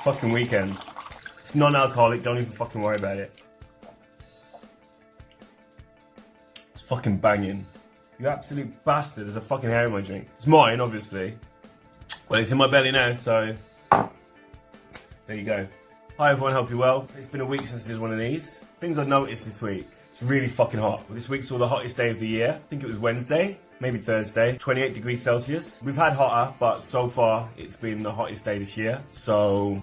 fucking weekend. It's non-alcoholic, don't even fucking worry about it. It's fucking banging. You absolute bastard, there's a fucking hair in my drink. It's mine, obviously. Well, it's in my belly now, so... there you go. Hi everyone, hope you're well. It's been a week since I did one of these. Things I noticed this week. It's really fucking hot. This week saw the hottest day of the year. I think it was Wednesday, maybe Thursday. 28 degrees Celsius. We've had hotter, but so far it's been the hottest day this year. So...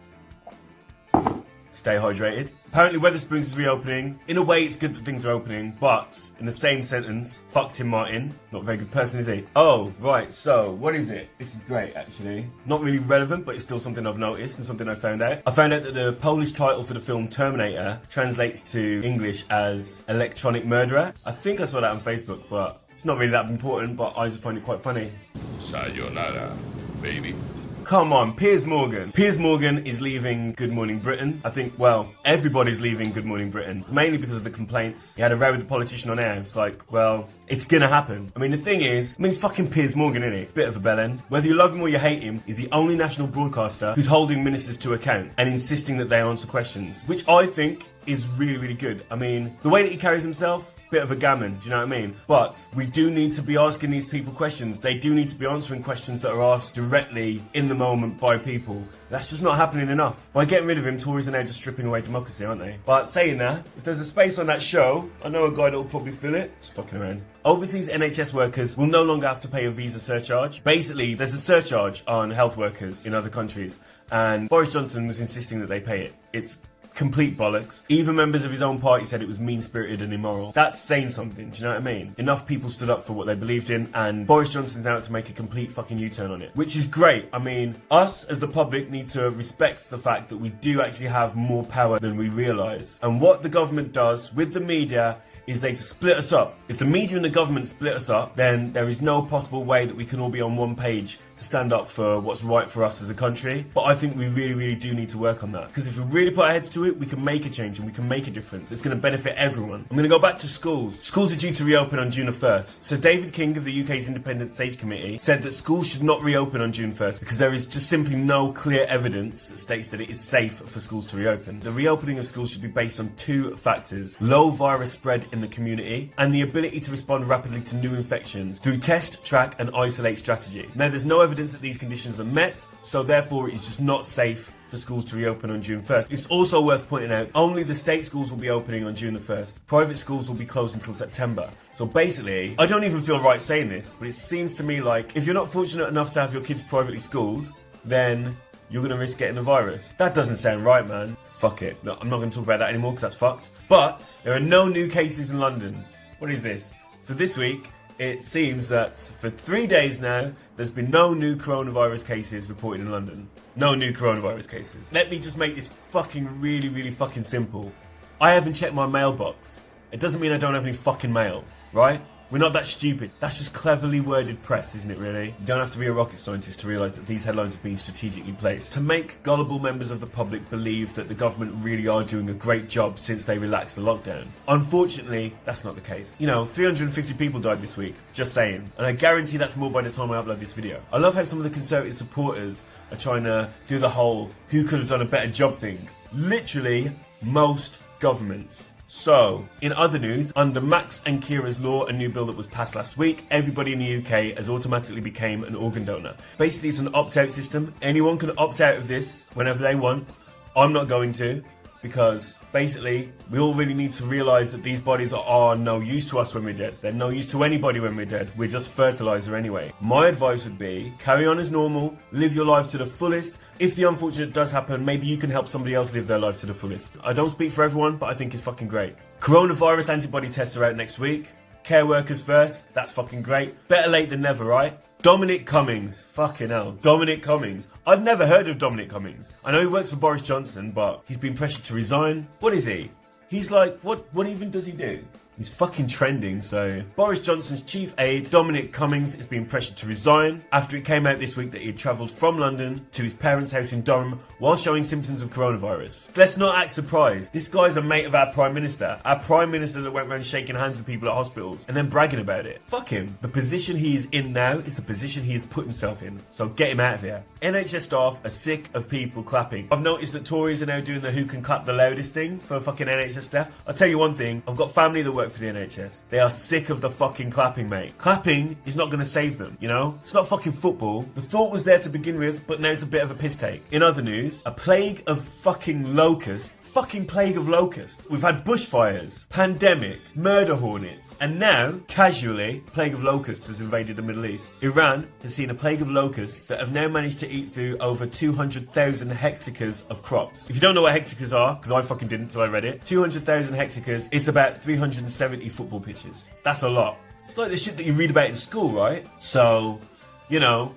stay hydrated. Apparently Wetherspoons is reopening. In a way it's good that things are opening, but in the same sentence, fuck Tim Martin. Not a very good person, is he? Oh, right, so what is it? This is great, actually. Not really relevant, but it's still something I've noticed and something I found out. I found out that the Polish title for the film Terminator translates to English as Electronic Murderer. I think I saw that on Facebook, but it's not really that important, but I just find it quite funny. Sayonara, baby. Come on, Piers Morgan. Piers Morgan is leaving Good Morning Britain. I think, well, everybody's leaving Good Morning Britain. Mainly because of the complaints. He had a row with the politician on air. It's like, well, it's gonna happen. I mean, the thing is, it's fucking Piers Morgan, isn't it? Bit of a bellend. Whether you love him or you hate him, he's the only national broadcaster who's holding ministers to account and insisting that they answer questions. Which I think is really, really good. I mean, the way that he carries himself, bit of a gammon, do you know what I mean? But we do need to be asking these people questions. They do need to be answering questions that are asked directly in the moment by people. That's just not happening enough. By getting rid of him, Tories are now just stripping away democracy, aren't they? But saying that, if there's a space on that show, I know a guy that will probably fill it. It's fucking around. Overseas NHS workers will no longer have to pay a visa surcharge. Basically, there's a surcharge on health workers in other countries, and Boris Johnson was insisting that they pay it. It's complete bollocks. Even members of his own party said it was mean-spirited and immoral. That's saying something, do you know what I mean? Enough people stood up for what they believed in, and Boris Johnson's out to make a complete fucking U-turn on it. Which is great. I mean, us as the public need to respect the fact that we do actually have more power than we realise. And what the government does with the media is they to split us up. If the media and the government split us up, then there is no possible way that we can all be on one page to stand up for what's right for us as a country. But I think we really, really do need to work on that. Because if we really put our heads to it, we can make a change and we can make a difference. It's going to benefit everyone. I'm going to go back to schools. Schools are due to reopen on June the 1st. So David King of the UK's Independent Sage Committee said that schools should not reopen on June 1st because there is just simply no clear evidence that states that it is safe for schools to reopen. The reopening of schools should be based on two factors: low virus spread in the community and the ability to respond rapidly to new infections through test, track and isolate strategy. Now there's no evidence that these conditions are met, so therefore it's just not safe for schools to reopen on June 1st. It's also worth pointing out, only the state schools will be opening on June the 1st. Private schools will be closed until September. So basically, I don't even feel right saying this, but it seems to me like if you're not fortunate enough to have your kids privately schooled, then you're going to risk getting the virus. That doesn't sound right, man. Fuck it. No, I'm not going to talk about that anymore because that's fucked. But there are no new cases in London. What is this? So this week, it seems that for 3 days now, there's been no new coronavirus cases reported in London. No new coronavirus cases. Let me just make this fucking really, really fucking simple. I haven't checked my mailbox. It doesn't mean I don't have any fucking mail, right? We're not that stupid. That's just cleverly worded press, isn't it really? You don't have to be a rocket scientist to realise that these headlines have been strategically placed to make gullible members of the public believe that the government really are doing a great job since they relaxed the lockdown. Unfortunately, that's not the case. You know, 350 people died this week, just saying. And I guarantee that's more by the time I upload this video. I love how some of the Conservative supporters are trying to do the whole who could have done a better job thing. Literally, most governments. So, in other news, under Max and Kira's law, a new bill that was passed last week, everybody in the UK has automatically become an organ donor. Basically, it's an opt-out system. Anyone can opt out of this whenever they want. I'm not going to, because basically, we all really need to realise that these bodies are no use to us when we're dead. They're no use to anybody when we're dead. We're just fertiliser anyway. My advice would be, carry on as normal, live your life to the fullest. If the unfortunate does happen, maybe you can help somebody else live their life to the fullest. I don't speak for everyone, but I think it's fucking great. Coronavirus antibody tests are out next week. Care workers first, that's fucking great. Better late than never, right? Dominic Cummings, fucking hell, Dominic Cummings. I've never heard of Dominic Cummings. I know he works for Boris Johnson, but he's been pressured to resign. What is he? He's like, what even does he do? He's fucking trending, so... Boris Johnson's chief aide, Dominic Cummings, is being pressured to resign after it came out this week that he had travelled from London to his parents' house in Durham while showing symptoms of coronavirus. Let's not act surprised. This guy's a mate of our Prime Minister. Our Prime Minister that went around shaking hands with people at hospitals and then bragging about it. Fuck him. The position he is in now is the position he has put himself in. So get him out of here. NHS staff are sick of people clapping. I've noticed that Tories are now doing the who can clap the loudest thing for fucking NHS staff. I'll tell you one thing. I've got family that work for the NHS. They are sick of the fucking clapping, mate. Clapping is not going to save them, you know? It's not fucking football. The thought was there to begin with, but now it's a bit of a piss take. In other news, a plague of fucking locusts. Fucking plague of locusts. We've had bushfires, pandemic, murder hornets, and now, casually, plague of locusts has invaded the Middle East. Iran has seen a plague of locusts that have now managed to eat through over 200,000 hectares of crops. If you don't know what hectares are, because I fucking didn't till I read it, 200,000 hectares is about 370 football pitches. That's a lot. It's like the shit that you read about in school, right? So, you know,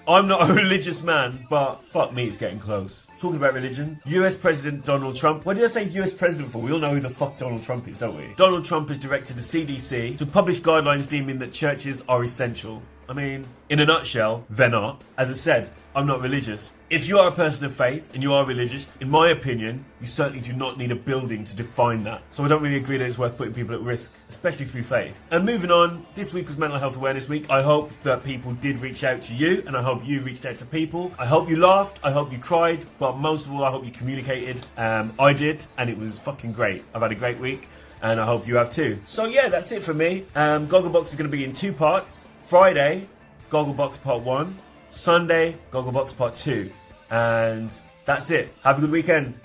I'm not a religious man, but fuck me, it's getting close. Talking about religion, US President Donald Trump. What did I say US President for? We all know who the fuck Donald Trump is, don't we? Donald Trump has directed the CDC to publish guidelines deeming that churches are essential. I mean, in a nutshell, they're not. As I said, I'm not religious. If you are a person of faith and you are religious, in my opinion, you certainly do not need a building to define that. So I don't really agree that it's worth putting people at risk, especially through faith. And moving on, this week was Mental Health Awareness Week. I hope that people did reach out to you, and I hope you reached out to people. I hope you laughed, I hope you cried, but most of all, I hope you communicated. I did, and it was fucking great. I've had a great week, and I hope you have too. So yeah, that's it for me. Gogglebox is going to be in 2 parts. Friday, Gogglebox Part 1. Sunday, Gogglebox Part 2. And that's it. Have a good weekend.